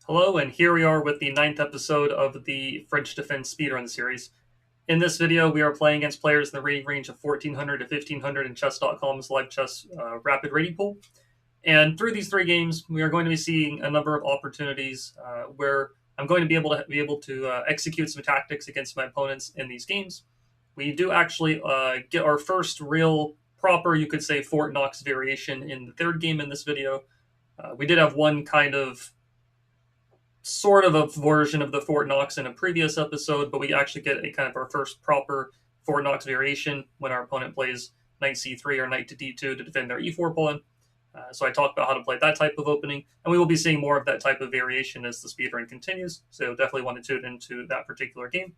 Hello, and here we are with the ninth episode of the French Defense Speedrun series. In this video, we are playing against players in the rating range of 1400 to 1500 in chess.com's live chess rapid rating pool. And through these three games, we are going to be seeing a number of opportunities where I'm going to be able to execute some tactics against my opponents in these games. We do actually get our first real proper, you could say, Fort Knox variation in the third game in this video. We did have one kind of sort of a version of the Fort Knox in a previous episode, but we actually get a kind of our first proper Fort Knox variation when our opponent plays knight c3 or knight to d2 to defend their e4 pawn. So I talked about how to play that type of opening, and we will be seeing more of that type of variation as the speedrun continues, so definitely want to tune into that particular game.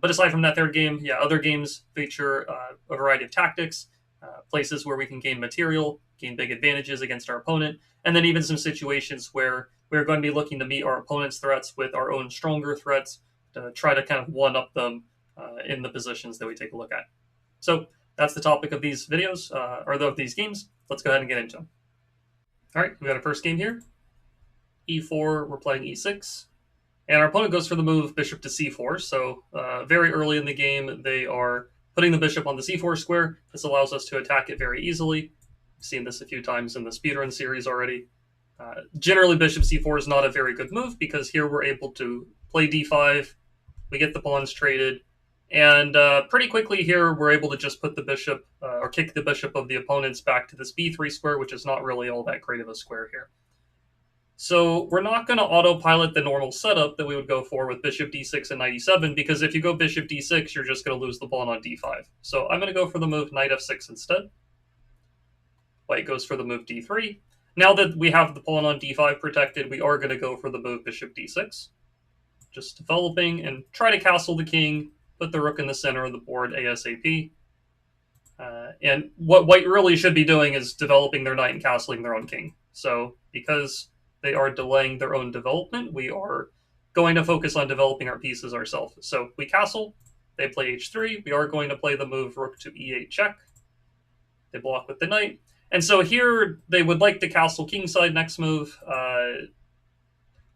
But aside from that third game, other games feature a variety of tactics, places where we can gain material, gain big advantages against our opponent, and then even some situations where we're going to be looking to meet our opponent's threats with our own stronger threats to try to kind of one-up them in the positions that we take a look at. So that's the topic of these videos, or of these games. Let's go ahead and get into them. All right, we got our first game here. e4, we're playing e6. And our opponent goes for the move bishop to c4. So very early in the game, they are putting the bishop on the c4 square. This allows us to attack it very easily. We've seen this a few times in the speedrun series already. Generally, bishop c4 is not a very good move because here we're able to play d5. We get the pawns traded. And pretty quickly here, we're able to just put the bishop or kick the bishop of the opponents back to this b3 square, which is not really all that great of a square here. So we're not going to autopilot the normal setup that we would go for with bishop d6 and knight e7, because if you go bishop d6, you're just going to lose the pawn on d5. So I'm going to go for the move knight f6 instead. White goes for the move d3. Now that we have the pawn on d5 protected, we are going to go for the move bishop d6. Just developing and try to castle the king, put the rook in the center of the board ASAP. And what white really should be doing is developing their knight and castling their own king. So because they are delaying their own development, we are going to focus on developing our pieces ourselves. So we castle, they play h3, we are going to play the move rook to e8 check. They block with the knight. And so here they would like to castle kingside next move.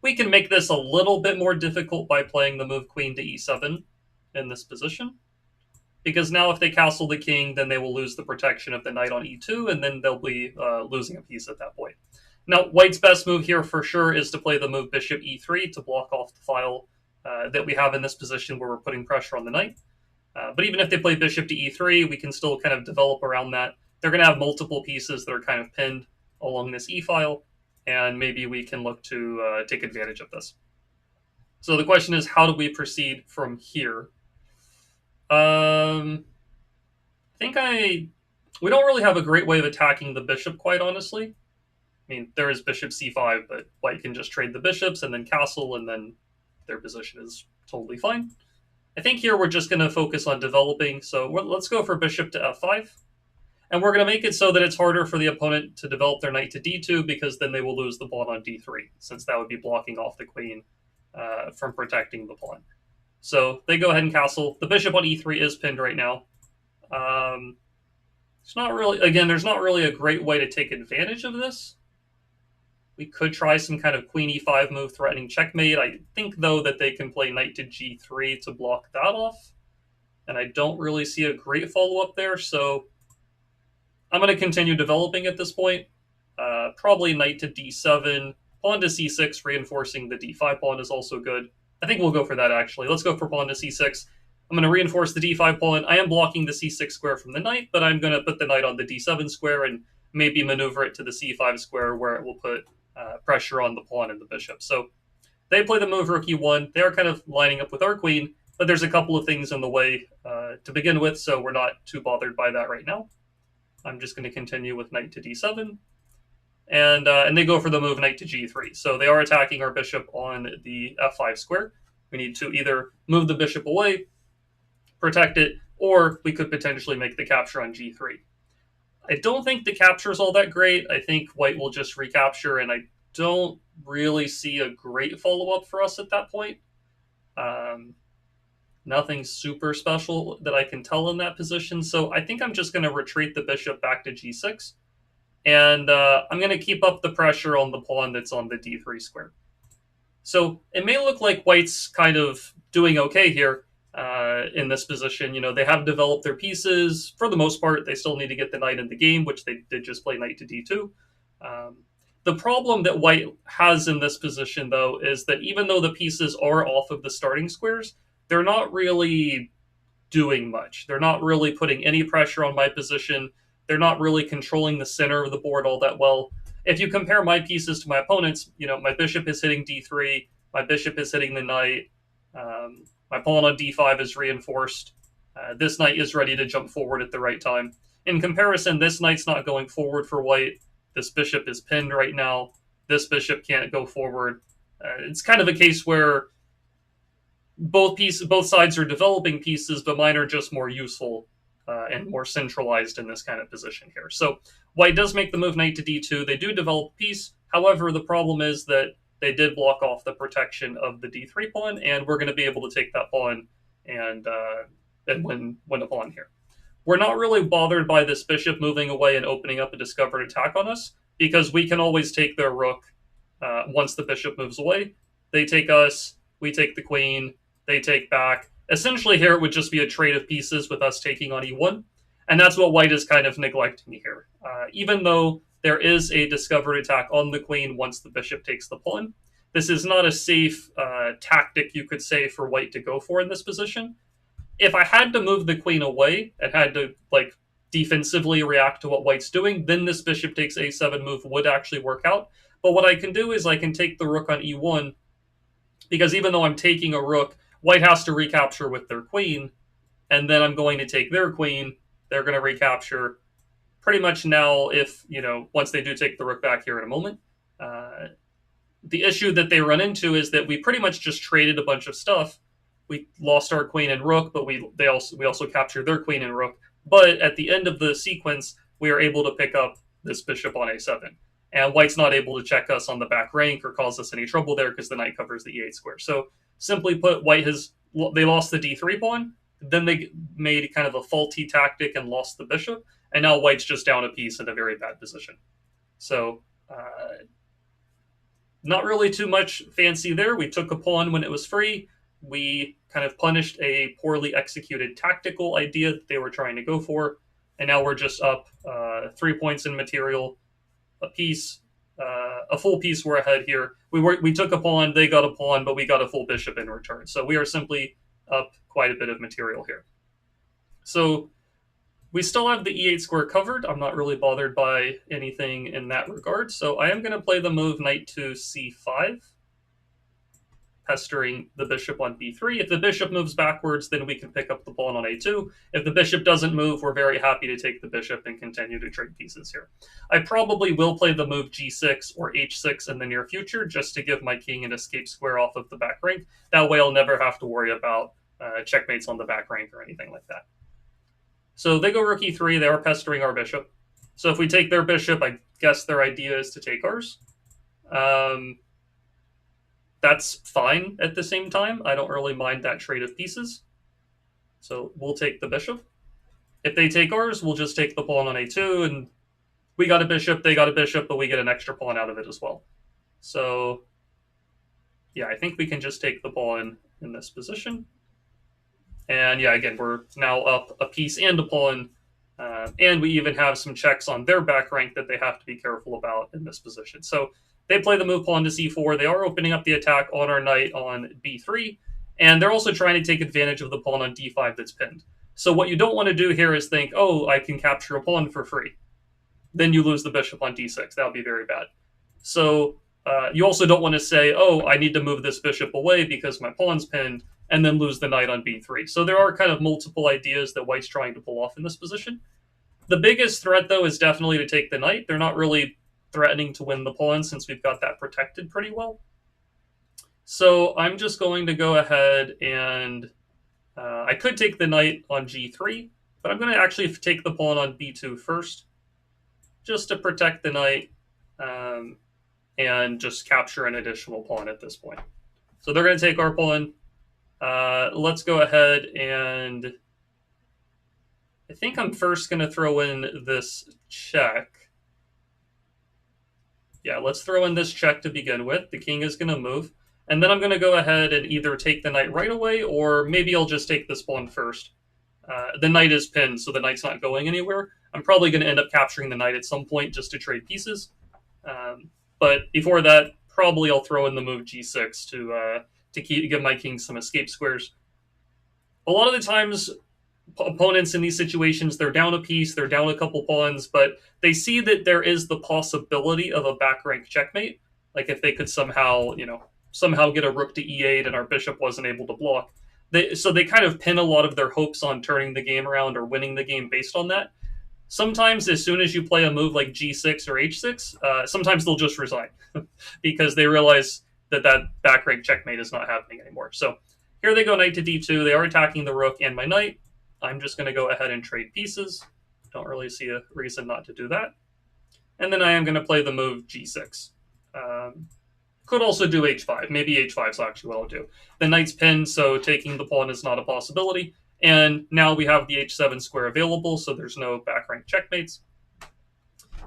We can make this a little bit more difficult by playing the move queen to e7 in this position. Because now if they castle the king, then they will lose the protection of the knight on e2, and then they'll be losing a piece at that point. Now, white's best move here for sure is to play the move bishop e3 to block off the file that we have in this position where we're putting pressure on the knight. But even if they play bishop to e3, we can still kind of develop around that. They're going to have multiple pieces that are kind of pinned along this e-file, and maybe we can look to take advantage of this. So the question is, how do we proceed from here? I think we don't really have a great way of attacking the bishop, quite honestly. I mean, there is bishop c5, but white can just trade the bishops and then castle, and then their position is totally fine. I think here we're just going to focus on developing, so let's go for bishop to f5. And we're going to make it so that it's harder for the opponent to develop their knight to d2, because then they will lose the pawn on d3, since that would be blocking off the queen from protecting the pawn. So they go ahead and castle. The bishop on e3 is pinned right now. It's not really, again, there's not really a great way to take advantage of this. We could try some kind of queen e5 move threatening checkmate. I think, though, that they can play knight to g3 to block that off. And I don't really see a great follow-up there, so I'm going to continue developing at this point. Probably knight to d7, pawn to c6, reinforcing the d5 pawn is also good. I think we'll go for that, actually. Let's go for pawn to c6. I'm going to reinforce the d5 pawn. I am blocking the c6 square from the knight, but I'm going to put the knight on the d7 square and maybe maneuver it to the c5 square, where it will put pressure on the pawn and the bishop. So they play the move rook e1. They are kind of lining up with our queen, but there's a couple of things in the way to begin with, so we're not too bothered by that right now. I'm just going to continue with knight to d7. And they go for the move knight to g3. So they are attacking our bishop on the f5 square. We need to either move the bishop away, protect it, or we could potentially make the capture on g3. I don't think the capture is all that great. I think white will just recapture, and I don't really see a great follow-up for us at that point. Nothing super special that I can tell in that position. So I think I'm just going to retreat the bishop back to g6. And I'm going to keep up the pressure on the pawn that's on the d3 square. So it may look like white's kind of doing okay here in this position. They have developed their pieces. For the most part, they still need to get the knight in the game, which they did just play knight to d2. Um, the problem that white has in this position, though, is that even though the pieces are off of the starting squares, they're not really doing much. They're not really putting any pressure on my position. They're not really controlling the center of the board all that well. If you compare my pieces to my opponents, my bishop is hitting d3, my bishop is hitting the knight, my pawn on d5 is reinforced. This knight is ready to jump forward at the right time. In comparison, this knight's not going forward for white. This bishop is pinned right now. This bishop can't go forward. It's kind of a case where both sides are developing pieces, but mine are just more useful and more centralized in this kind of position here. So white does make the move knight to d2. They do develop a piece. However, the problem is that they did block off the protection of the d3 pawn, and we're going to be able to take that pawn and win a pawn here. We're not really bothered by this bishop moving away and opening up a discovered attack on us, because we can always take their rook once the bishop moves away. They take us, we take the queen, they take back. Essentially, here it would just be a trade of pieces with us taking on e1, and that's what white is kind of neglecting here. Even though there is a discovered attack on the queen once the bishop takes the pawn, this is not a safe tactic, you could say, for white to go for in this position. If I had to move the queen away and had to defensively react to what white's doing, then this bishop takes a7 move would actually work out. But what I can do is I can take the rook on e1, because even though I'm taking a rook, white has to recapture with their queen, and then I'm going to take their queen. They're going to recapture. Pretty much now, if, once they do take the rook back here in a moment, the issue that they run into is that we pretty much just traded a bunch of stuff. We lost our queen and rook, but we also captured their queen and rook. But at the end of the sequence, we are able to pick up this bishop on a7. And white's not able to check us on the back rank or cause us any trouble there because the knight covers the e8 square. So simply put, they lost the d3 pawn, then they made kind of a faulty tactic and lost the bishop, and now white's just down a piece in a very bad position. So not really too much fancy there. We took a pawn when it was free. We kind of punished a poorly executed tactical idea that they were trying to go for, and now we're just up 3 points in material, a piece, a full piece. We're ahead here. We took a pawn, they got a pawn, but we got a full bishop in return. So we are simply up quite a bit of material here. So we still have the e8 square covered. I'm not really bothered by anything in that regard. So I am going to play the move knight to c5, pestering the bishop on b3. If the bishop moves backwards, then we can pick up the pawn on a2. If the bishop doesn't move, we're very happy to take the bishop and continue to trade pieces here. I probably will play the move g6 or h6 in the near future, just to give my king an escape square off of the back rank. That way I'll never have to worry about checkmates on the back rank or anything like that. So they go rook e3. They are pestering our bishop. So if we take their bishop, I guess their idea is to take ours. That's fine at the same time. I don't really mind that trade of pieces. So we'll take the bishop. If they take ours, we'll just take the pawn on a2, and we got a bishop, they got a bishop, but we get an extra pawn out of it as well. So yeah, I think we can just take the pawn in this position. And yeah, again, we're now up a piece and a pawn, and we even have some checks on their back rank that they have to be careful about in this position. So they play the move pawn to c4. They are opening up the attack on our knight on b3, and they're also trying to take advantage of the pawn on d5 that's pinned. So what you don't want to do here is think, oh, I can capture a pawn for free. Then you lose the bishop on d6. That would be very bad. So you also don't want to say, oh, I need to move this bishop away because my pawn's pinned, and then lose the knight on b3. So there are kind of multiple ideas that white's trying to pull off in this position. The biggest threat, though, is definitely to take the knight. They're not really threatening to win the pawn since we've got that protected pretty well. So I'm just going to go ahead and I could take the knight on g3, but I'm going to actually take the pawn on b2 first, just to protect the knight and just capture an additional pawn at this point. So they're going to take our pawn. Let's go ahead and I think I'm first going to throw in this check. Yeah, let's throw in this check to begin with. The king is going to move. And then I'm going to go ahead and either take the knight right away, or maybe I'll just take this pawn first. The knight is pinned, so the knight's not going anywhere. I'm probably going to end up capturing the knight at some point just to trade pieces. But before that, probably I'll throw in the move g6 to give my king some escape squares. A lot of the times, opponents in these situations, they're down a piece, they're down a couple pawns, but they see that there is the possibility of a back rank checkmate. Like if they could somehow get a rook to e8 and our bishop wasn't able to block. So they kind of pin a lot of their hopes on turning the game around or winning the game based on that. Sometimes as soon as you play a move like g6 or h6, sometimes they'll just resign because they realize that back rank checkmate is not happening anymore. So here they go knight to d2. They are attacking the rook and my knight. I'm just going to go ahead and trade pieces. Don't really see a reason not to do that. And then I am going to play the move g6. Could also do h5. Maybe h5 is actually what I'll do. The knight's pinned, so taking the pawn is not a possibility. And now we have the h7 square available, so there's no back rank checkmates.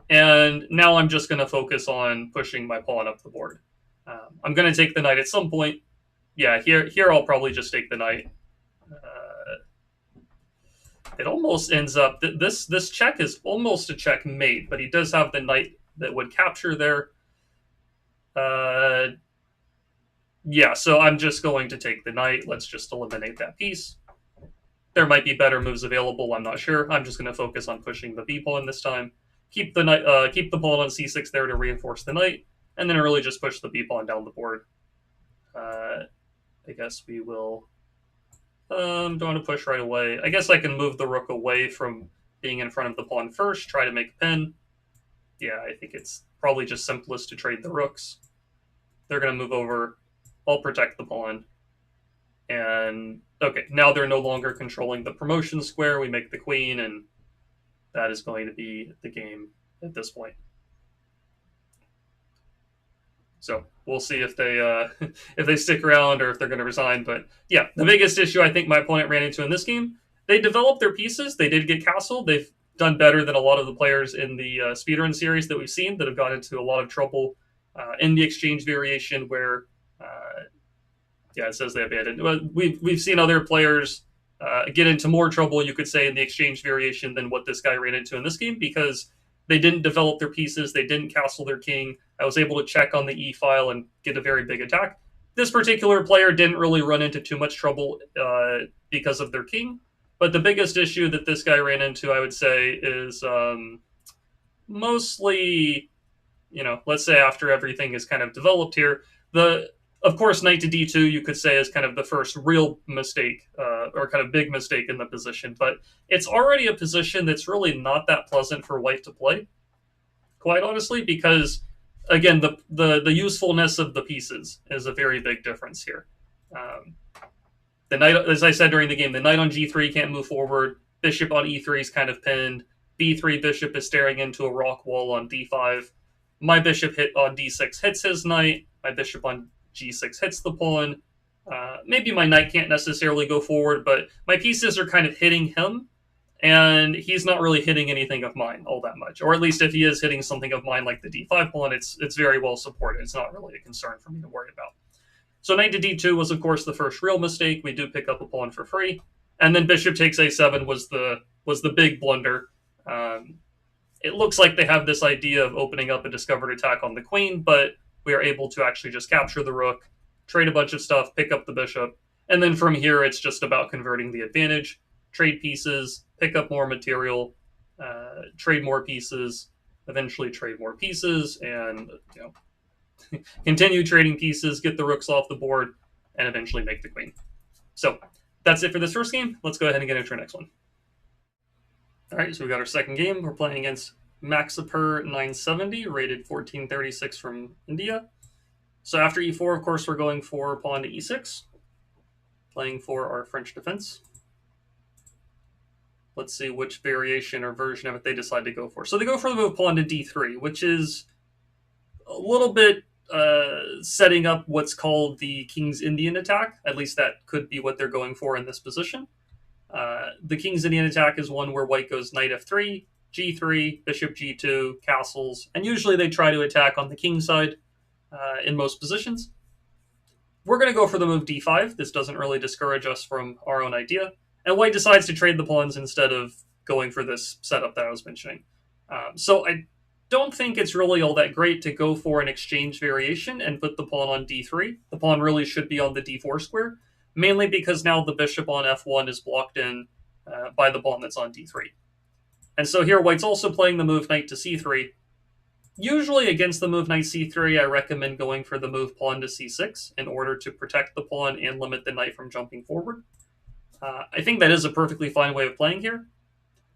And now I'm just going to focus on pushing my pawn up the board. I'm going to take the knight at some point. Yeah, here I'll probably just take the knight. It almost ends up this check is almost a checkmate, but he does have the knight that would capture there. Yeah, so I'm just going to take the knight. Let's just eliminate that piece. There might be better moves available. I'm not sure. I'm just going to focus on pushing the b pawn this time. Keep the knight, keep the pawn on c6 there to reinforce the knight, and then really just push the b pawn down the board. I guess we will. Don't want to push right away. I guess I can move the rook away from being in front of the pawn first, try to make a pin. Yeah, I think it's probably just simplest to trade the rooks. They're going to move over. I'll protect the pawn. And, okay, now they're no longer controlling the promotion square. We make the queen, and that is going to be the game at this point. So we'll see if they stick around or if they're going to resign. But yeah, the biggest issue I think my opponent ran into in this game, they developed their pieces. They did get castled. They've done better than a lot of the players in the Speedrun series that we've seen that have got into a lot of trouble in the exchange variation where, yeah, it says they abandoned. Well, we've seen other players get into more trouble, you could say, in the exchange variation than what this guy ran into in this game because they didn't develop their pieces. They didn't castle their king. I was able to check on the e file and get a very big attack. This particular player didn't really run into too much trouble because of their king. But the biggest issue that this guy ran into, I would say, is mostly, let's say after everything is kind of developed here, of course, knight to d2, you could say, is kind of the first real mistake or kind of big mistake in the position. But it's already a position that's really not that pleasant for white to play, quite honestly, because, again, the usefulness of the pieces is a very big difference here. The knight, as I said during the game, the knight on g3 can't move forward. Bishop on e3 is kind of pinned. b3 bishop is staring into a rock wall on d5. My bishop hit on d6 hits his knight. My bishop on g6 hits the pawn. Maybe my knight can't necessarily go forward, but my pieces are kind of hitting him, and he's not really hitting anything of mine all that much. Or at least if he is hitting something of mine like the d5 pawn, it's very well supported. It's not really a concern for me to worry about. So knight to d2 was, of course, the first real mistake. We do pick up a pawn for free. And then bishop takes a7 was the big blunder. It looks like they have this idea of opening up a discovered attack on the queen, but we are able to actually just capture the rook, trade a bunch of stuff, pick up the bishop, and then from here it's just about converting the advantage, trade pieces, pick up more material, trade more pieces, eventually trade more pieces, and continue trading pieces, get the rooks off the board, and eventually make the queen. So that's it for this first game. Let's go ahead and get into our next one. All right, so we got our second game. We're playing against Maxipur 970, rated 1436 from India. So after e4, of course, we're going for pawn to e6, playing for our French defense. Let's see which variation or version of it they decide to go for. So they go for the move pawn to d3, which is a little bit setting up what's called the King's Indian attack. At least that could be what they're going for in this position. The King's Indian attack is one where white goes knight f3, g3, bishop g2, castles, and usually they try to attack on the king side in most positions. we're going to go for the move d5. This doesn't really discourage us from our own idea. And white decides to trade the pawns instead of going for this setup that I was mentioning. So I don't think it's really all that great to go for an exchange variation and put the pawn on d3. The pawn really should be on the d4 square, mainly because now the bishop on f1 is blocked in by the pawn that's on d3. And so here white's also playing the move knight to c3. Usually against the move knight c3, I recommend going for the move pawn to c6 in order to protect the pawn and limit the knight from jumping forward. I think that is a perfectly fine way of playing here.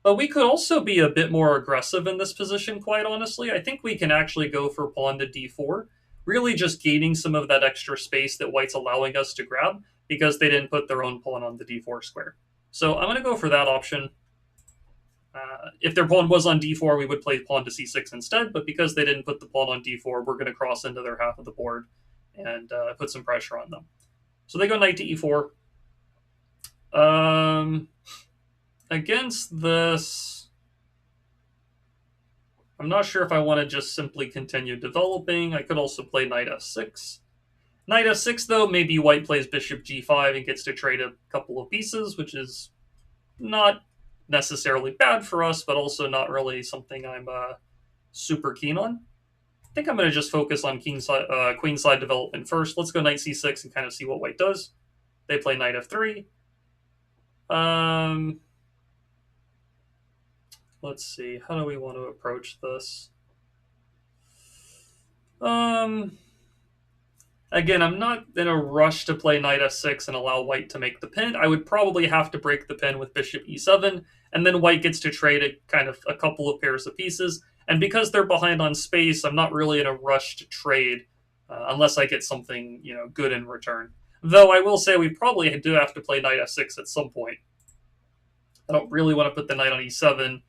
But we could also be a bit more aggressive in this position, quite honestly. I think we can actually go for pawn to d4, really just gaining some of that extra space that white's allowing us to grab because they didn't put their own pawn on the d4 square. So I'm going to go for that option. If their pawn was on d4, we would play pawn to c6 instead, but because they didn't put the pawn on d4, we're going to cross into their half of the board and put some pressure on them. So they go knight to e4. Against this, I'm not sure if I want to just simply continue developing. I could also play knight f6. Knight f6, though, maybe white plays bishop g5 and gets to trade a couple of pieces, which is not necessarily bad for us, but also not really something I'm super keen on. I think I'm going to just focus on queenside development first. Let's go knight c6 and kind of see what white does. They play knight f3. Let's see. How do we want to approach this? Again, I'm not in a rush to play knight f6 and allow white to make the pin. I would probably have to break the pin with bishop e7, and then white gets to trade a couple of pairs of pieces. And because they're behind on space, I'm not really in a rush to trade unless I get something good in return. Though I will say we probably do have to play knight f6 at some point. I don't really want to put the knight on e7.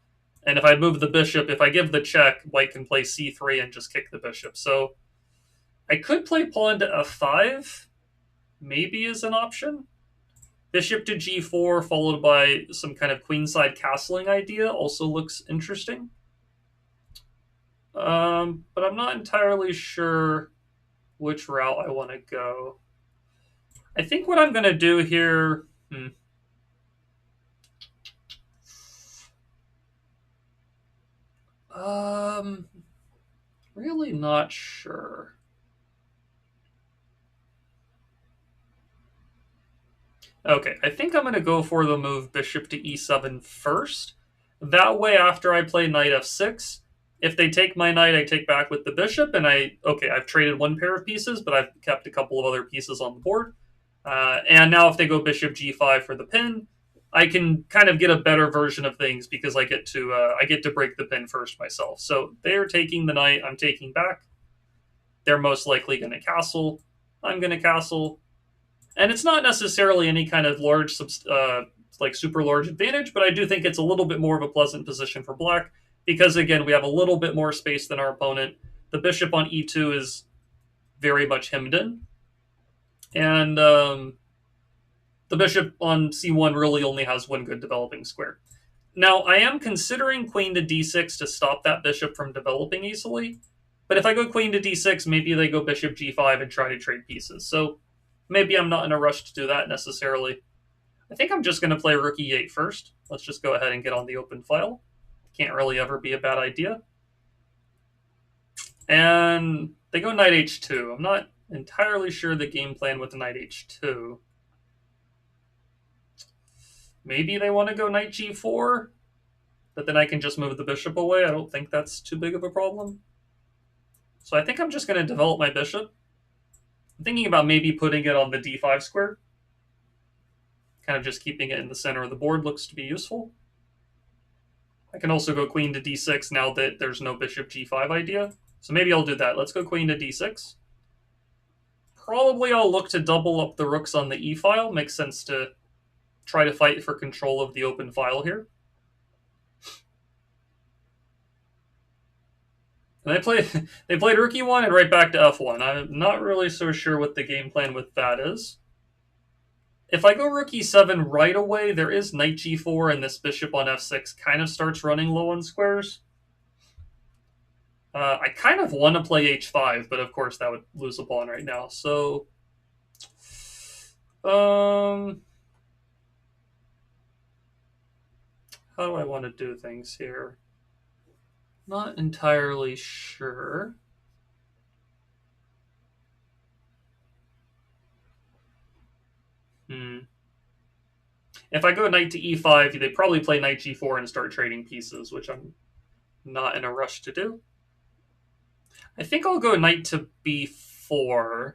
And if I move the bishop, if I give the check, white can play c3 and just kick the bishop. So I could play pawn to f5, maybe as an option. Bishop to g4 followed by some kind of queenside castling idea also looks interesting. But I'm not entirely sure which route I want to go. I think what I'm going to do here... Really not sure. Okay, I think I'm going to go for the move bishop to e7 first. That way, after I play knight f6, if they take my knight, I take back with the bishop, and I've traded one pair of pieces, but I've kept a couple of other pieces on the board. And now if they go bishop g5 for the pin, I can kind of get a better version of things because I get to break the pin first myself. So they're taking the knight, I'm taking back. They're most likely going to castle. I'm going to castle. And it's not necessarily any kind of large, super large advantage, but I do think it's a little bit more of a pleasant position for black because, again, we have a little bit more space than our opponent. The bishop on e2 is very much hemmed in. And the bishop on c1 really only has one good developing square. Now, I am considering queen to d6 to stop that bishop from developing easily. But if I go queen to d6, maybe they go bishop g5 and try to trade pieces. So maybe I'm not in a rush to do that necessarily. I think I'm just going to play rook e8 first. Let's just go ahead and get on the open file. Can't really ever be a bad idea. And they go knight h2. I'm not entirely sure the game plan with the knight h2. Maybe they want to go knight g4, but then I can just move the bishop away. I don't think that's too big of a problem. So I think I'm just going to develop my bishop. I'm thinking about maybe putting it on the d5 square. Kind of just keeping it in the center of the board looks to be useful. I can also go queen to d6 now that there's no bishop g5 idea. So maybe I'll do that. Let's go queen to d6. Probably I'll look to double up the rooks on the e-file. Makes sense to try to fight for control of the open file here. And they played rook e1 and right back to f1. I'm not really so sure what the game plan with that is. If I go rook e7 right away, there is knight g4, and this bishop on f6 kind of starts running low on squares. I kind of want to play h5, but of course that would lose a pawn right now. So How do I want to do things here? Not entirely sure. If I go knight to e5, they probably play knight g4 and start trading pieces, which I'm not in a rush to do. I think I'll go knight to b4,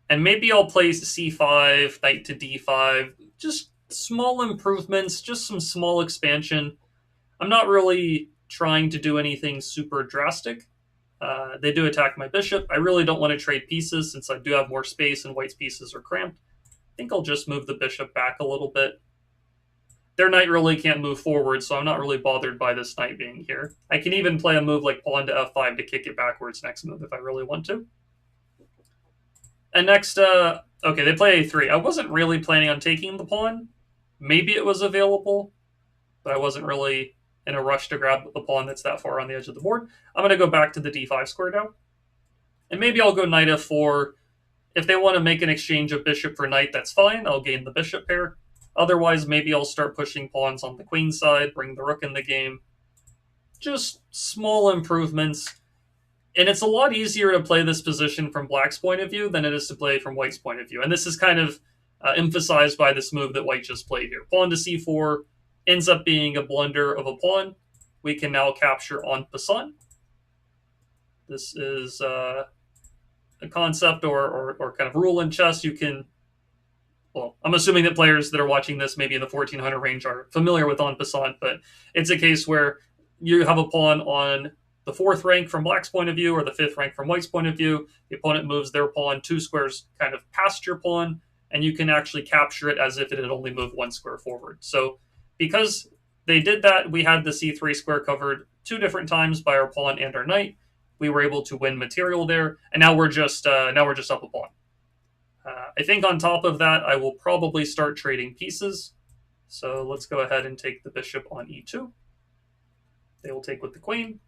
and maybe I'll play c5, knight to d5. Just small improvements, just some small expansion. I'm not really trying to do anything super drastic. They do attack my bishop. I really don't want to trade pieces since I do have more space and white's pieces are cramped. I think I'll just move the bishop back a little bit. Their knight really can't move forward, so I'm not really bothered by this knight being here. I can even play a move like pawn to f5 to kick it backwards next move if I really want to. And next, okay, they play a3. I wasn't really planning on taking the pawn. Maybe it was available, but I wasn't really in a rush to grab the pawn that's that far on the edge of the board. I'm going to go back to the d5 square now. And maybe I'll go knight f4. If they want to make an exchange of bishop for knight, that's fine. I'll gain the bishop pair. Otherwise, maybe I'll start pushing pawns on the queen side, bring the rook in the game. Just small improvements. And it's a lot easier to play this position from black's point of view than it is to play from white's point of view. And this is kind of emphasized by this move that white just played here. Pawn to c4 ends up being a blunder of a pawn. We can now capture en passant. This is a concept or kind of rule in chess. You can, well, I'm assuming that players that are watching this maybe in the 1400 range are familiar with en passant, but it's a case where you have a pawn on the fourth rank from black's point of view or the fifth rank from white's point of view. The opponent moves their pawn 2 squares kind of past your pawn, and you can actually capture it as if it had only moved 1 square forward. So because they did that, we had the c3 square covered 2 different times by our pawn and our knight. We were able to win material there, and now we're just up a pawn. I think on top of that, I will probably start trading pieces. So let's go ahead and take the bishop on e2. They will take with the queen.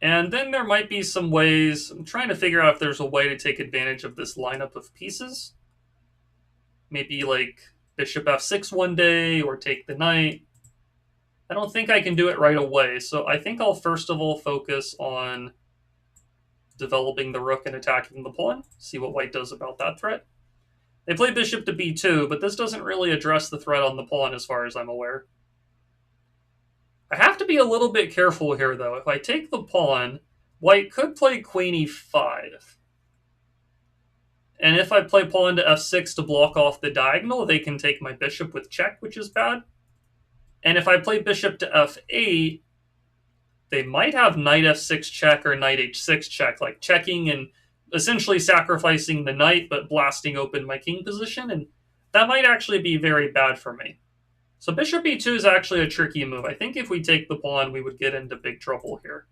And then there might be some ways. I'm trying to figure out if there's a way to take advantage of this lineup of pieces. Maybe like bishop f6 one day or take the knight. I don't think I can do it right away. So I think I'll first of all focus on developing the rook and attacking the pawn. See what white does about that threat. They play bishop to b2, but this doesn't really address the threat on the pawn as far as I'm aware. I have to be a little bit careful here, though. If I take the pawn, white could play queen e5. And if I play pawn to f6 to block off the diagonal, they can take my bishop with check, which is bad. And if I play bishop to f8, they might have knight f6 check or knight h6 check, like checking and essentially sacrificing the knight, but blasting open my king position. And that might actually be very bad for me. So bishop e2 is actually a tricky move. I think if we take the pawn, we would get into big trouble here.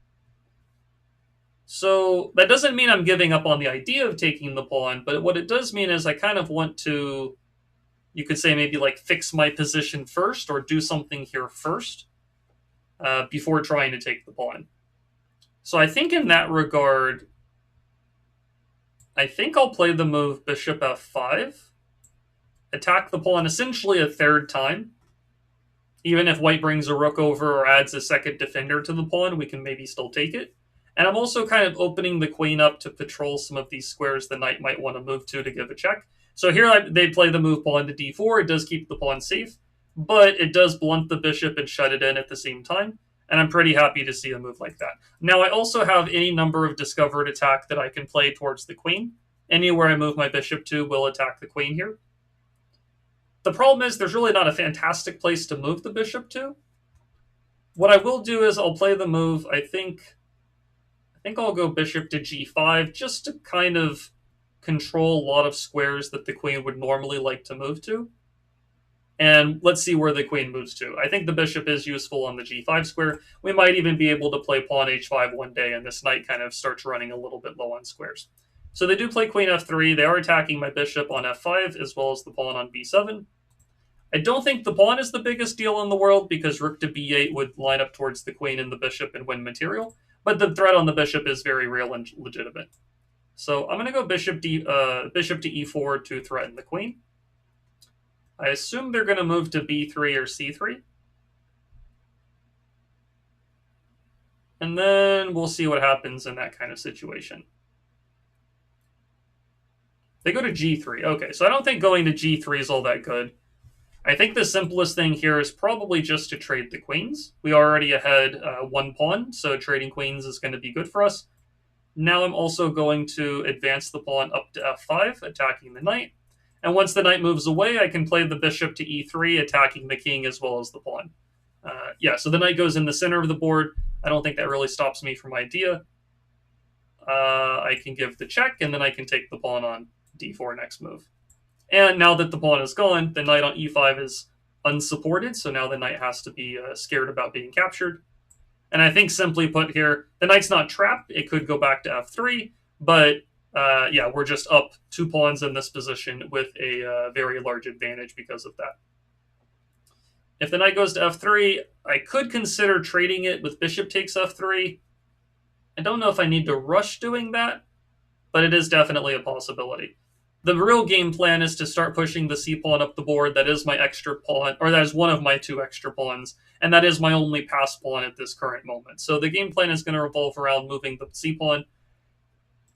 So that doesn't mean I'm giving up on the idea of taking the pawn, but what it does mean is I kind of want to, you could say maybe like fix my position first or do something here first before trying to take the pawn. So I think in that regard, I think I'll play the move bishop f5, attack the pawn essentially a third time. Even if white brings a rook over or adds a second defender to the pawn, we can maybe still take it. And I'm also kind of opening the queen up to patrol some of these squares the knight might want to move to give a check. So here they play the move pawn to d4. It does keep the pawn safe, but it does blunt the bishop and shut it in at the same time. And I'm pretty happy to see a move like that. Now, I also have any number of discovered attack that I can play towards the queen. Anywhere I move my bishop to will attack the queen here. The problem is there's really not a fantastic place to move the bishop to. What I will do is I'll play the move, I think I'll go bishop to g5 just to kind of control a lot of squares that the queen would normally like to move to. And let's see where the queen moves to. I think the bishop is useful on the g5 square. We might even be able to play pawn h5 one day, and this knight kind of starts running a little bit low on squares. So they do play queen f3. They are attacking my bishop on f5 as well as the pawn on b7. I don't think the pawn is the biggest deal in the world because rook to b8 would line up towards the queen and the bishop and win material. But the threat on the bishop is very real and legitimate. So I'm going to go bishop to e4 to threaten the queen. I assume they're going to move to b3 or c3. And then we'll see what happens in that kind of situation. They go to g3. Okay, so I don't think going to g3 is all that good. I think the simplest thing here is probably just to trade the queens. We are already ahead one pawn, so trading queens is going to be good for us. Now I'm also going to advance the pawn up to f5, attacking the knight. And once the knight moves away, I can play the bishop to e3, attacking the king as well as the pawn. Yeah, so the knight goes in the center of the board. I don't think that really stops me from idea. I can give the check, and then I can take the pawn on d4 next move. And now that the pawn is gone, the knight on e5 is unsupported, so now the knight has to be scared about being captured. And I think simply put here, the knight's not trapped. It could go back to f3, but yeah, we're just up 2 pawns in this position with a very large advantage because of that. If the knight goes to f3, I could consider trading it with bishop takes f3. I don't know if I need to rush doing that, but it is definitely a possibility. The real game plan is to start pushing the c-pawn up the board. That is my extra pawn, or that is one of my 2 extra pawns, and that is my only pass pawn at this current moment. So the game plan is going to revolve around moving the c-pawn.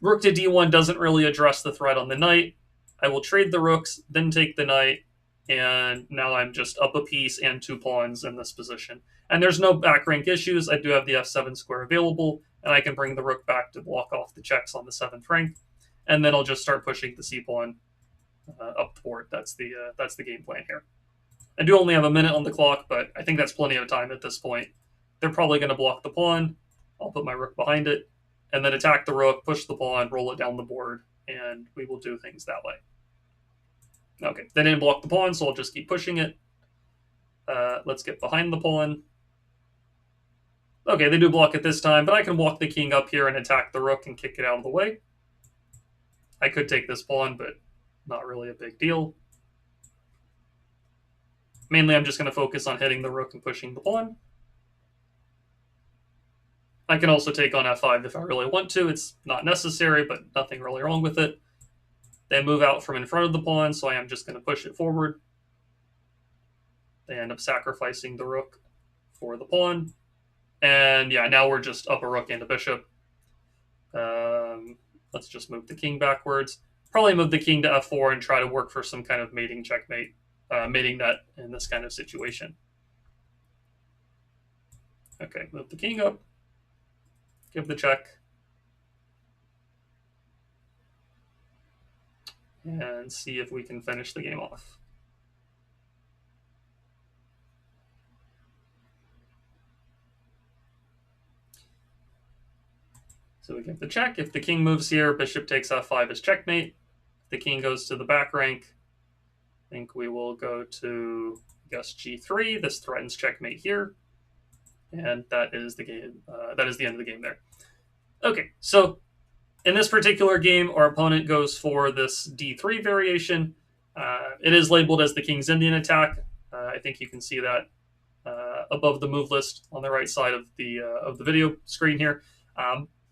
Rook to d1 doesn't really address the threat on the knight. I will trade the rooks, then take the knight, and now I'm just up a piece and 2 pawns in this position. And there's no back rank issues. I do have the f7 square available, and I can bring the rook back to block off the checks on the 7th rank. And then I'll just start pushing the c-pawn up the board. That's the game plan here. I do only have a minute on the clock, but I think that's plenty of time at this point. They're probably going to block the pawn. I'll put my rook behind it, and then attack the rook, push the pawn, roll it down the board, and we will do things that way. Okay, they didn't block the pawn, so I'll just keep pushing it. Let's get behind the pawn. Okay, they do block it this time, but I can walk the king up here and attack the rook and kick it out of the way. I could take this pawn, but not really a big deal. Mainly, I'm just going to focus on hitting the rook and pushing the pawn. I can also take on f5 if I really want to. It's not necessary, but nothing really wrong with it. They move out from in front of the pawn, so I am just going to push it forward. They end up sacrificing the rook for the pawn. And yeah, now we're just up a rook and a bishop. Let's just move the king backwards. Probably move the king to f4 and try to work for some kind of mating checkmate, mating net in this kind of situation. Okay, move the king up. Give the check. And see if we can finish the game off. So we get the check. If the king moves here, bishop takes f5 is checkmate. If the king goes to the back rank, I think we will go to, I guess, g3. This threatens checkmate here. And that is the game. That is the end of the game there. Okay, so in this particular game, our opponent goes for this d3 variation. It is labeled as the King's Indian attack. I think you can see that above the move list on the right side of the video screen here.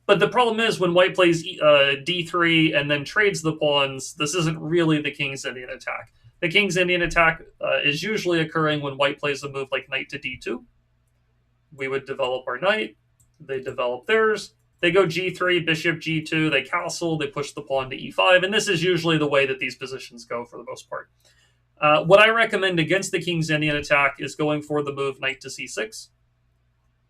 But the problem is when white plays d3 and then trades the pawns, this isn't really the King's Indian attack. The King's Indian attack is usually occurring when white plays a move like knight to d2. We would develop our knight. They develop theirs. They go g3, bishop g2, they castle, they push the pawn to e5, and this is usually the way that these positions go for the most part. What I recommend against the King's Indian attack is going for the move knight to c6.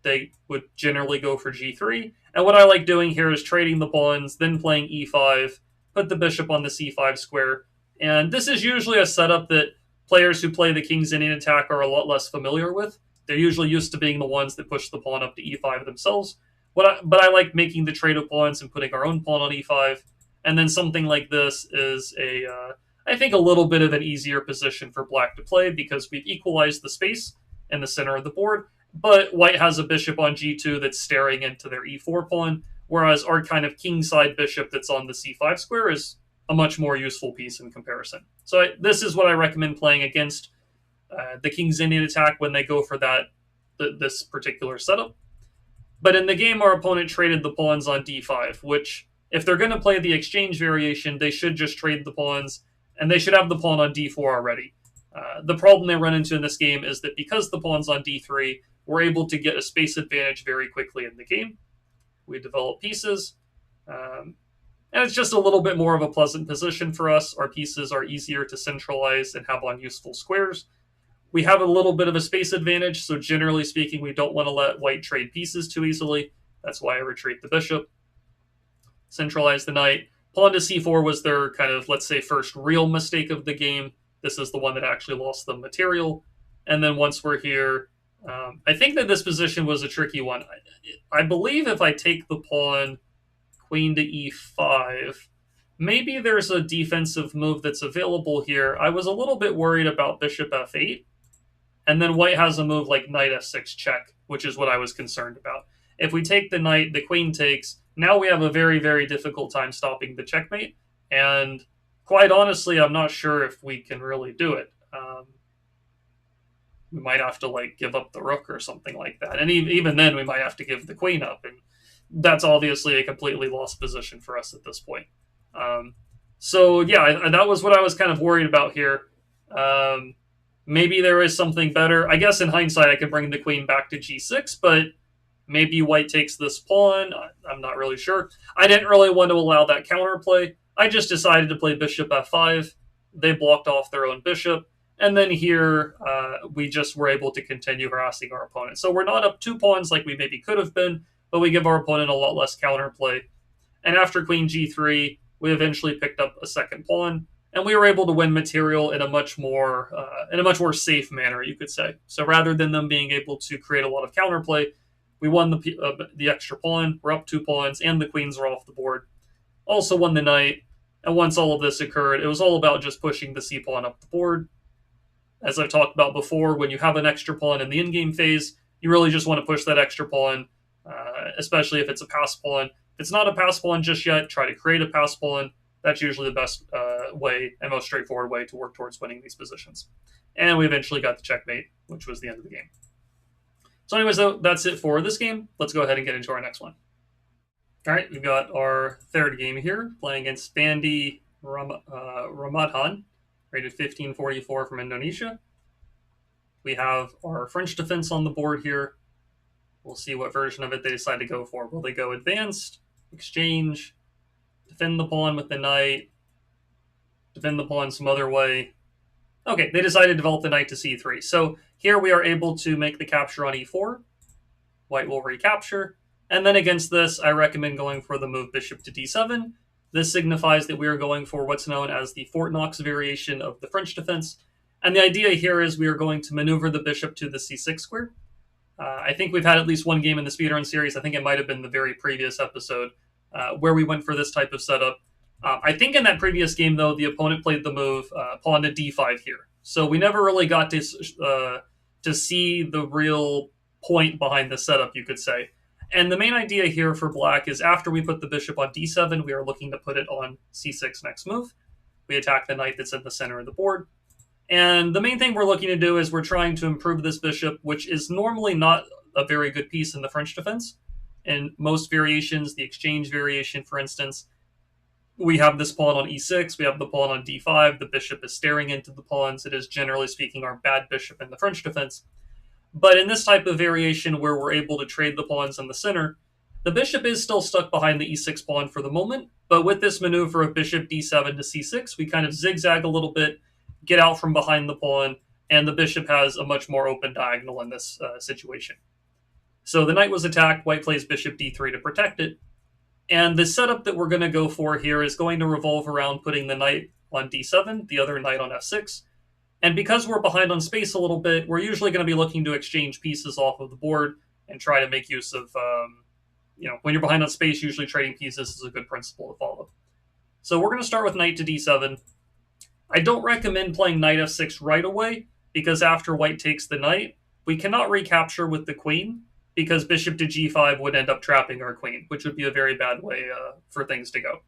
They would generally go for g3, and what I like doing here is trading the pawns, then playing e5, put the bishop on the c5 square, and this is usually a setup that players who play the King's Indian attack are a lot less familiar with. They're usually used to being the ones that push the pawn up to e5 themselves. But I like making the trade of pawns and putting our own pawn on e5. And then something like this is I think a little bit of an easier position for black to play because we've equalized the space in the center of the board. But white has a bishop on g2 that's staring into their e4 pawn, whereas our kind of kingside bishop that's on the c5 square is a much more useful piece in comparison. So this is what I recommend playing against the King's Indian attack when they go for this particular setup. But in the game, our opponent traded the pawns on d5, which If they're going to play the exchange variation, they should just trade the pawns, and they should have the pawn on d4 already. The problem they run into in this game is that because the pawn's on d3, we're able to get a space advantage very quickly in the game. We develop pieces, and it's just a little bit more of a pleasant position for us. Our pieces are easier to centralize and have on useful squares. We have a little bit of a space advantage, so generally speaking, we don't want to let white trade pieces too easily. That's why I retreat the bishop, centralize the knight. Pawn to c4 was their kind of, let's say, first real mistake of the game. This is the one that actually lost them material. And then once we're here, I think that this position was a tricky one. I believe if I take the pawn queen to e5, maybe there's a defensive move that's available here. I was a little bit worried about bishop f8. And then white has a move like knight f6 check, which is what I was concerned about. If we take the knight, the queen takes. Now we have a very, very difficult time stopping the checkmate. And quite honestly, I'm not sure if we can really do it. We might have to give up the rook or something like that. And even then, we might have to give the queen up. And that's obviously a completely lost position for us at this point. So yeah, that was what I was kind of worried about here. Maybe there is something better. I guess in hindsight, I could bring the queen back to g6, but maybe white takes this pawn. I'm not really sure. I didn't really want to allow that counterplay. I just decided to play bishop f5. They blocked off their own bishop. And then here, we just were able to continue harassing our opponent. So we're not up 2 pawns like we maybe could have been, but we give our opponent a lot less counterplay. And after queen g3, we eventually picked up a second pawn, and we were able to win material in a much more safe manner, you could say. So rather than them being able to create a lot of counterplay, we won the extra pawn. We're up 2 pawns, and the queens are off the board. Also won the knight. And once all of this occurred, it was all about just pushing the c pawn up the board. As I've talked about before, when you have an extra pawn in the in-game phase, you really just want to push that extra pawn, especially if it's a pass pawn. If it's not a pass pawn just yet, try to create a pass pawn. That's usually the best way and most straightforward way to work towards winning these positions. And we eventually got the checkmate, which was the end of the game. So anyways, though, that's it for this game. Let's go ahead and get into our next one. All right, we've got our third game here, playing against Bandi Ramadhan, rated 1544 from Indonesia. We have our French defense on the board here. We'll see what version of it they decide to go for. Will they go advanced, exchange, defend the pawn with the knight, defend the pawn some other way? Okay, they decided to develop the knight to c3. So here we are able to make the capture on e4. White will recapture. And then against this, I recommend going for the move bishop to d7. This signifies that we are going for what's known as the Fort Knox variation of the French defense. And the idea here is we are going to maneuver the bishop to the c6 square. I think we've had at least one game in the Speedrun series. I think it might have been the very previous episode where we went for this type of setup. I think in that previous game, though, the opponent played the move pawn to d5 here. So we never really got to see the real point behind the setup, you could say. And the main idea here for black is after we put the bishop on d7, we are looking to put it on c6 next move. We attack the knight that's in the center of the board. And the main thing we're looking to do is we're trying to improve this bishop, which is normally not a very good piece in the French defense. In most variations, the exchange variation, for instance, we have this pawn on e6, we have the pawn on d5, the bishop is staring into the pawns. It is, generally speaking, our bad bishop in the French defense. But in this type of variation where we're able to trade the pawns in the center, the bishop is still stuck behind the e6 pawn for the moment, but with this maneuver of bishop d7 to c6, we kind of zigzag a little bit, get out from behind the pawn, and the bishop has a much more open diagonal in this situation. So the knight was attacked, white plays bishop d3 to protect it, and the setup that we're going to go for here is going to revolve around putting the knight on d7, the other knight on f6, and because we're behind on space a little bit, we're usually going to be looking to exchange pieces off of the board and try to make use of, when you're behind on space, usually trading pieces is a good principle to follow. So we're going to start with knight to d7. I don't recommend playing knight f6 right away, because after white takes the knight, we cannot recapture with the queen, because bishop to g5 would end up trapping our queen, which would be a very bad way for things to go.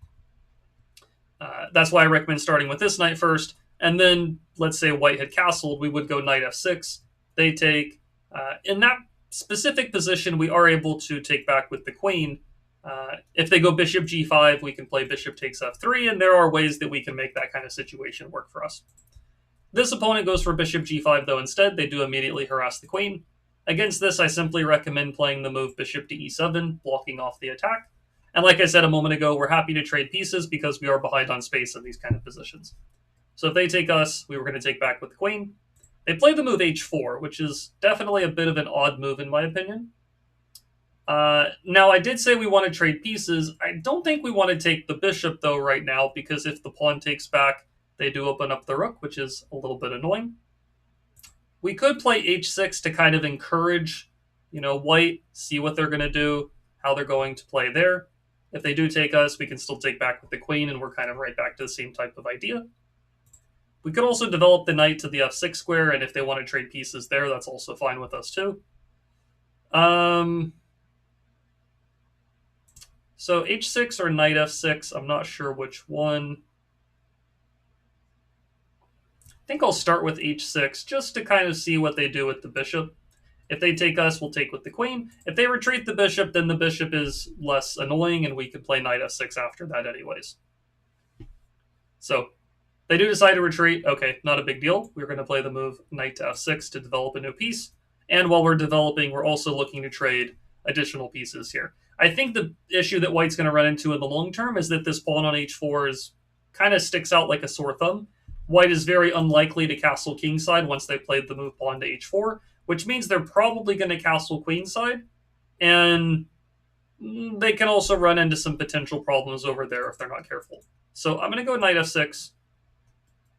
That's why I recommend starting with this knight first, and then, let's say white had castled, we would go knight f6. They take. In that specific position, we are able to take back with the queen, If they go bishop g5, we can play bishop takes f3, and there are ways that we can make that kind of situation work for us. This opponent goes for bishop g5, though instead they do immediately harass the queen. Against this, I simply recommend playing the move bishop to e7, blocking off the attack. And like I said a moment ago, we're happy to trade pieces because we are behind on space in these kind of positions. So if they take us, we were going to take back with the queen. They play the move h4, which is definitely a bit of an odd move in my opinion. Now, I did say we want to trade pieces. I don't think we want to take the bishop, though, right now, because if the pawn takes back, they do open up the rook, which is a little bit annoying. We could play h6 to kind of encourage, white, see what they're going to do, how they're going to play there. If they do take us, we can still take back with the queen, and we're kind of right back to the same type of idea. We could also develop the knight to the f6 square, and if they want to trade pieces there, that's also fine with us, too. So h6 or knight f6, I'm not sure which one. I think I'll start with h6 just to kind of see what they do with the bishop. If they take us, we'll take with the queen. If they retreat the bishop, then the bishop is less annoying, and we can play knight f6 after that anyways. So they do decide to retreat. Okay, not a big deal. We're going to play the move knight to f6 to develop a new piece. And while we're developing, we're also looking to trade additional pieces here. I think the issue that white's going to run into in the long term is that this pawn on h4 is kind of sticks out like a sore thumb. White is very unlikely to castle kingside once they played the move pawn to h4, which means they're probably going to castle queenside, and they can also run into some potential problems over there if they're not careful. So I'm going to go knight f6.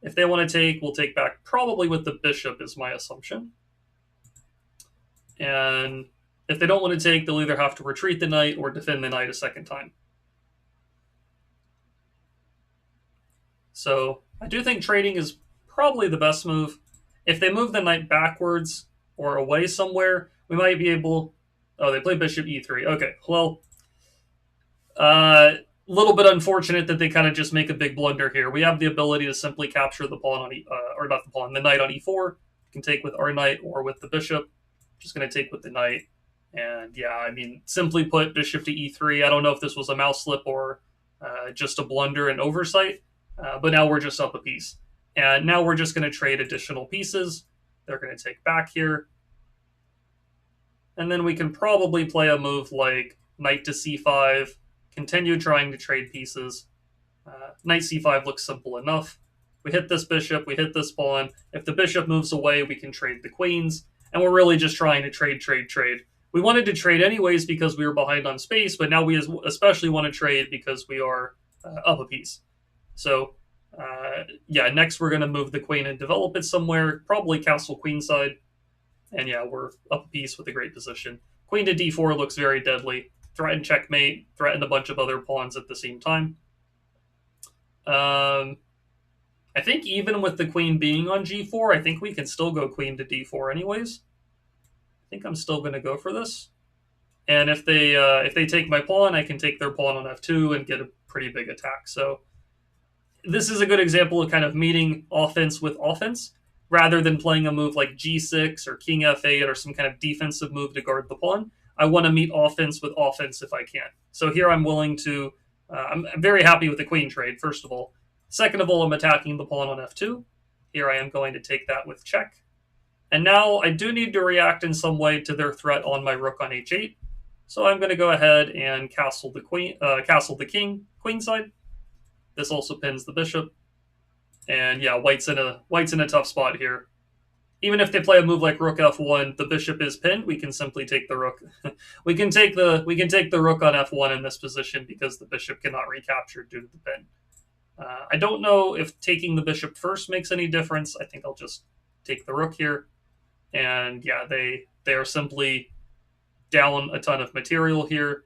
If they want to take, we'll take back probably with the bishop is my assumption. And if they don't want to take, they'll either have to retreat the knight or defend the knight a second time. So I do think trading is probably the best move. If they move the knight backwards or away somewhere, we might be able... Oh, they play bishop e3. Okay, well, little bit unfortunate that they kind of just make a big blunder here. We have the ability to simply capture the pawn on or not the pawn, the knight on e4. We can take with our knight or with the bishop. Just going to take with the knight. And yeah, I mean, simply put, bishop to e3. I don't know if this was a mouse slip or just a blunder and oversight, but now we're just up a piece. And now we're just going to trade additional pieces. They're going to take back here. And then we can probably play a move like knight to c5, continue trying to trade pieces. Knight c5 looks simple enough. We hit this bishop, we hit this pawn. If the bishop moves away, we can trade the queens. And we're really just trying to trade. We wanted to trade anyways because we were behind on space, but now we especially want to trade because we are up a piece. So, yeah, next we're going to move the queen and develop it somewhere, probably castle queenside. And yeah, we're up a piece with a great position. Queen to d4 looks very deadly. Threaten checkmate, threaten a bunch of other pawns at the same time. I think even with the queen being on g4, I think we can still go queen to d4 anyways. I think I'm still going to go for this. And if they take my pawn, I can take their pawn on f2 and get a pretty big attack. So this is a good example of kind of meeting offense with offense, rather than playing a move like g6 or king f8 or some kind of defensive move to guard the pawn. I want to meet offense with offense if I can. So here I'm willing to... I'm very happy with the queen trade, first of all. Second of all, I'm attacking the pawn on f2. Here I am going to take that with check. And now I do need to react in some way to their threat on my rook on h8. So I'm going to go ahead and castle the king queenside. This also pins the bishop. And yeah, white's in a tough spot here. Even if they play a move like rook f1, the bishop is pinned. We can simply take the rook. we can take the rook on f1 in this position because the bishop cannot recapture due to the pin. I don't know if taking the bishop first makes any difference. I think I'll just take the rook here. And yeah, they are simply down a ton of material here.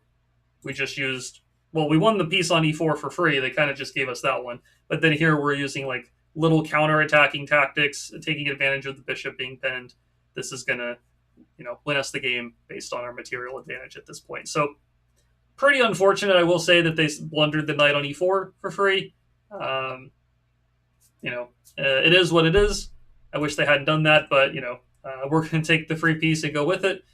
We just used... Well, we won the piece on e4 for free. They kind of just gave us that one. But then here we're using like little counter-attacking tactics, taking advantage of the bishop being pinned. This is going to, win us the game based on our material advantage at this point. So pretty unfortunate, I will say, that they blundered the knight on e4 for free. It is what it is. I wish they hadn't done that, but, we're going to take the free piece and go with it.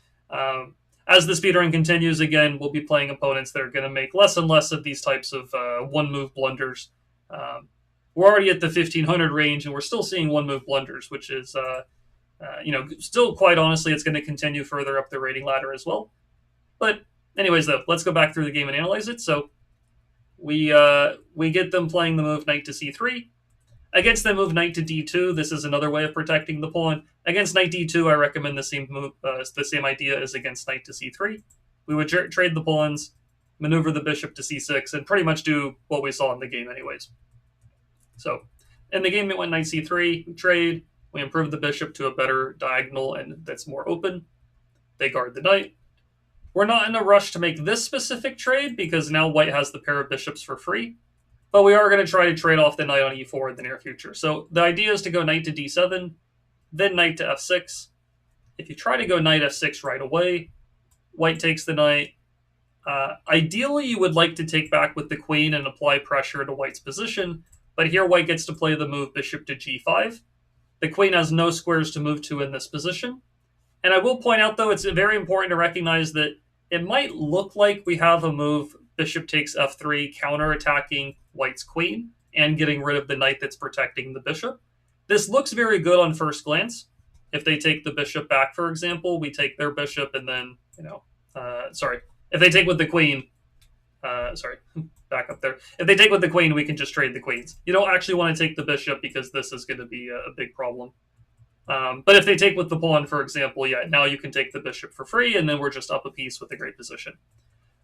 as the speedrun continues, again, we'll be playing opponents that are going to make less and less of these types of one-move blunders. We're already at the 1500 range, and we're still seeing one-move blunders, which is, still quite honestly, it's going to continue further up the rating ladder as well. But anyways, though, let's go back through the game and analyze it. So we get them playing the move knight to c3. Against the move knight to d2, this is another way of protecting the pawn. Against knight d2, I recommend the same move, the same idea as against knight to c3. We would trade the pawns, maneuver the bishop to c6, and pretty much do what we saw in the game anyways. So in the game, it went knight c3, we trade, we improve the bishop to a better diagonal and that's more open. They guard the knight. We're not in a rush to make this specific trade because now white has the pair of bishops for free. But we are going to try to trade off the knight on e4 in the near future. So the idea is to go knight to d7, then knight to f6. If you try to go knight f6 right away, white takes the knight. Ideally, you would like to take back with the queen and apply pressure to white's position. But here white gets to play the move bishop to g5. The queen has no squares to move to in this position. And I will point out, though, it's very important to recognize that it might look like we have a move bishop takes f3 counterattacking white's queen and getting rid of the knight that's protecting the bishop. This looks very good on first glance. If they take the bishop back, for example, we take their bishop and then, if they take with the queen, back up there. If they take with the queen, we can just trade the queens. You don't actually want to take the bishop because this is going to be a big problem. But if they take with the pawn, for example, now you can take the bishop for free, and then we're just up a piece with a great position.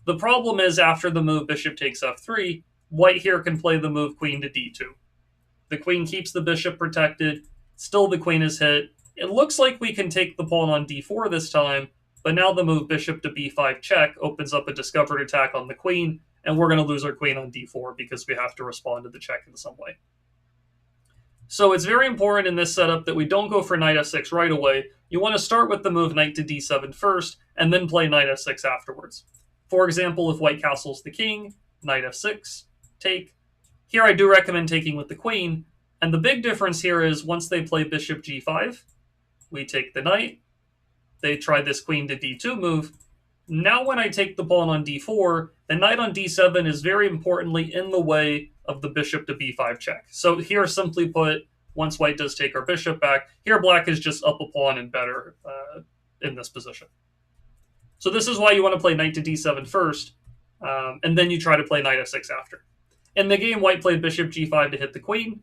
The problem is after the move bishop takes f3, white here can play the move queen to d2. The queen keeps the bishop protected. Still the queen is hit. It looks like we can take the pawn on d4 this time, but now the move bishop to b5 check opens up a discovered attack on the queen, and we're going to lose our queen on d4 because we have to respond to the check in some way. So it's very important in this setup that we don't go for knight f6 right away. You want to start with the move knight to d7 first, and then play knight f6 afterwards. For example, if white castles the king, knight f6, take. Here I do recommend taking with the queen, and the big difference here is once they play bishop g5, we take the knight, they try this queen to d2 move. Now when I take the pawn on d4, the knight on d7 is very importantly in the way of the bishop to b5 check. So here, simply put, once white does take our bishop back, here black is just up a pawn and better in this position. So this is why you want to play knight to d7 first, and then you try to play knight f6 after. In the game, white played bishop g5 to hit the queen.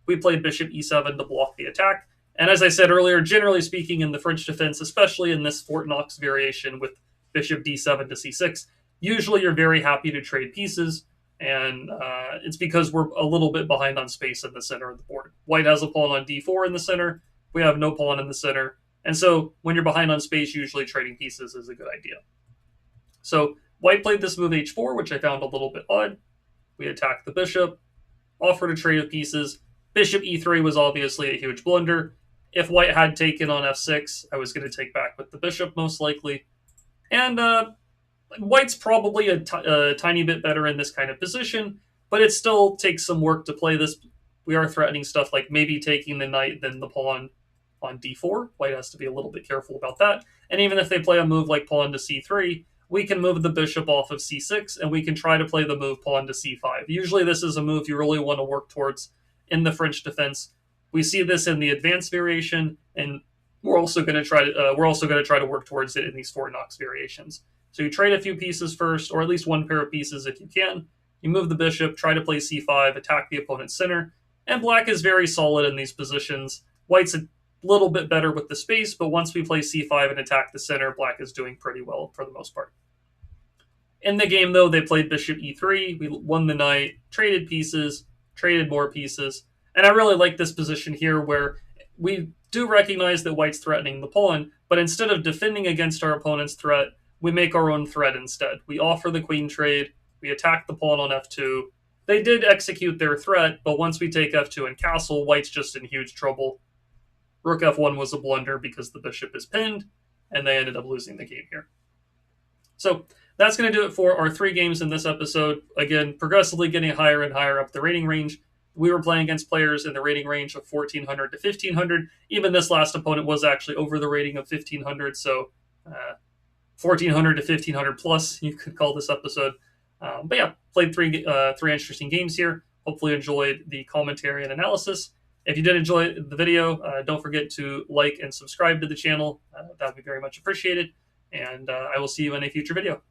We played bishop e7 to block the attack. And as I said earlier, generally speaking in the French defense, especially in this Fort Knox variation with bishop d7 to c6, usually you're very happy to trade pieces, and it's because we're a little bit behind on space in the center of the board. White has a pawn on d4 in the center. We have no pawn in the center. And so when you're behind on space, usually trading pieces is a good idea. So white played this move h4, which I found a little bit odd. We attacked the bishop, offered a trade of pieces. Bishop e3 was obviously a huge blunder. If white had taken on f6, I was going to take back with the bishop most likely. And white's probably a tiny bit better in this kind of position, but it still takes some work to play this. We are threatening stuff like maybe taking the knight, then the pawn on d4. White has to be a little bit careful about that. And even if they play a move like pawn to c3, we can move the bishop off of c6, and we can try to play the move pawn to c5. Usually this is a move you really want to work towards in the French defense. We see this in the advanced variation, and we're also going to try to work towards it in these Fort Knox variations. So you trade a few pieces first, or at least one pair of pieces if you can. You move the bishop, try to play c5, attack the opponent's center, and black is very solid in these positions. White's a little bit better with the space, but once we play c5 and attack the center, black is doing pretty well for the most part. In the game, though, they played bishop e3. We won the knight, traded pieces, traded more pieces. And I really like this position here where we do recognize that white's threatening the pawn, but instead of defending against our opponent's threat, we make our own threat instead. We offer the queen trade, we attack the pawn on f2. They did execute their threat, but once we take f2 and castle, white's just in huge trouble. Rook f1 was a blunder because the bishop is pinned, and they ended up losing the game here. So that's going to do it for our 3 games in this episode. Again, progressively getting higher and higher up the rating range. We were playing against players in the rating range of 1400 to 1500. Even this last opponent was actually over the rating of 1500, so 1400 to 1500 plus, you could call this episode. But yeah, played three interesting games here. Hopefully enjoyed the commentary and analysis. If you did enjoy the video, don't forget to like and subscribe to the channel. That would be very much appreciated. And I will see you in a future video.